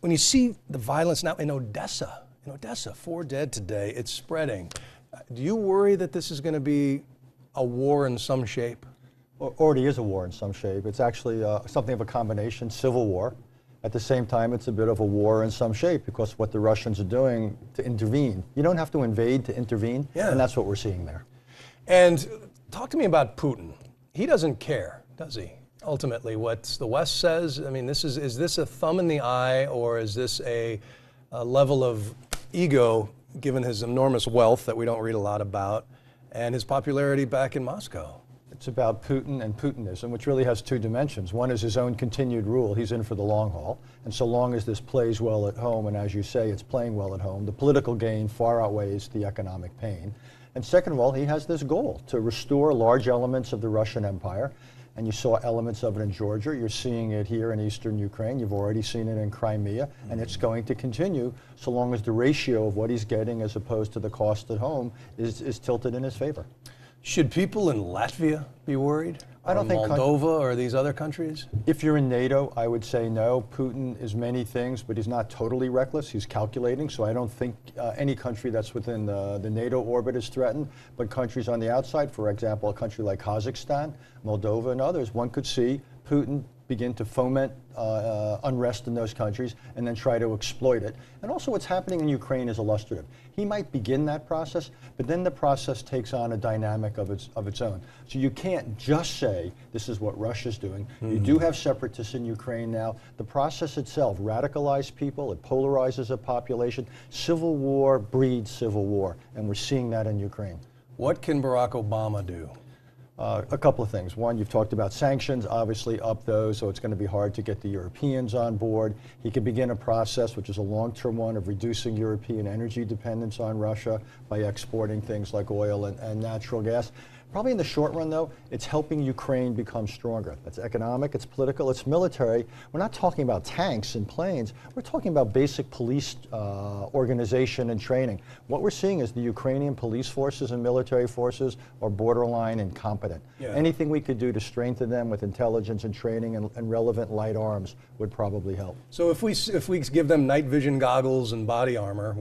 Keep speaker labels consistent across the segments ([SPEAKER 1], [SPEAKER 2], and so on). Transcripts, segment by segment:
[SPEAKER 1] when you see the violence now in Odessa, 4 dead today, it's spreading. Do you worry that this is going to be a war in some shape?
[SPEAKER 2] Already is a war in some shape. It's actually something of a combination, civil war. At the same time, it's a bit of a war in some shape because what the Russians are doing to intervene. You don't have to invade to intervene, and that's what we're seeing there.
[SPEAKER 1] And talk to me about Putin. He doesn't care, does he? Ultimately, what the West says, I mean, is this a thumb in the eye, or is this a level of ego, given his enormous wealth that we don't read a lot about, and his popularity back in Moscow?
[SPEAKER 2] It's about Putin and Putinism, which really has 2 dimensions. One is his own continued rule. He's in for the long haul. And so long as this plays well at home, and as you say, it's playing well at home, the political gain far outweighs the economic pain. And second of all, he has this goal to restore large elements of the Russian Empire. And you saw elements of it in Georgia. You're seeing it here in eastern Ukraine. You've already seen it in Crimea. And it's going to continue so long as the ratio of what he's getting as opposed to the cost at home is tilted in his favor.
[SPEAKER 1] Should people in Latvia be worried?
[SPEAKER 2] I don't think
[SPEAKER 1] Moldova or these other countries?
[SPEAKER 2] If you're in NATO, I would say no. Putin is many things, but he's not totally reckless. He's calculating, so I don't think any country that's within the NATO orbit is threatened. But countries on the outside, for example, a country like Kazakhstan, Moldova, and others, one could see Putin begin to foment unrest in those countries and then try to exploit it. And also what's happening in Ukraine is illustrative. He might begin that process, but then the process takes on a dynamic of its own. So you can't just say this is what Russia's doing. You do have separatists in Ukraine now. The process itself radicalizes people, it polarizes a population. Civil war breeds civil war, and we're seeing that in Ukraine.
[SPEAKER 1] What can Barack Obama do?
[SPEAKER 2] A couple of things. One, you've talked about sanctions, obviously up those, so it's going to be hard to get the Europeans on board. He could begin a process, which is a long-term one, of reducing European energy dependence on Russia by exporting things like oil and natural gas. Probably in the short run, though, it's helping Ukraine become stronger. That's economic, it's political, it's military. We're not talking about tanks and planes. We're talking about basic police organization and training. What we're seeing is the Ukrainian police forces and military forces are borderline incompetent. Yeah. Anything we could do to strengthen them with intelligence and training and relevant light arms would probably help.
[SPEAKER 1] So if we give them night vision goggles and body armor,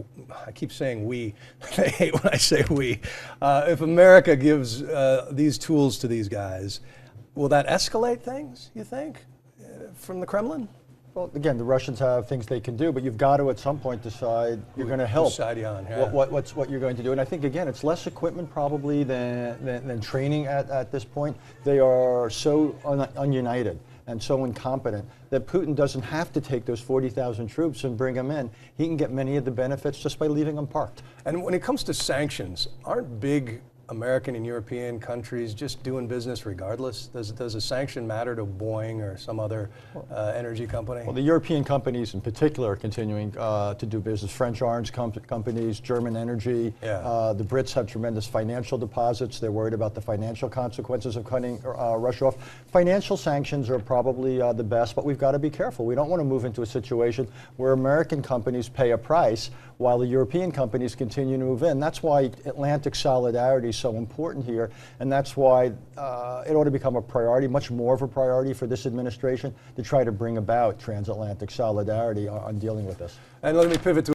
[SPEAKER 1] I keep saying we, I hate when I say we, if America gives these tools to these guys, will that escalate things, you think, from the Kremlin?
[SPEAKER 2] Well, again, the Russians have things they can do, but you've got to at some point decide you're going to help. What you're going to do. And I think, again, it's less equipment probably than training at this point. They are so ununited and so incompetent that Putin doesn't have to take those 40,000 troops and bring them in. He can get many of the benefits just by leaving them parked.
[SPEAKER 1] And when it comes to sanctions, aren't big American and European countries just doing business regardless? Does a sanction matter to Boeing or some other energy company?
[SPEAKER 2] Well, the European companies in particular are continuing to do business. French arms companies, German energy. Yeah. The Brits have tremendous financial deposits. They're worried about the financial consequences of cutting Russia off. Financial sanctions are probably the best, but we've got to be careful. We don't want to move into a situation where American companies pay a price while the European companies continue to move in. That's why Atlantic solidarity is so important here, and that's why it ought to become a priority, much more of a priority for this administration, to try to bring about transatlantic solidarity on dealing with this.
[SPEAKER 1] And let me pivot to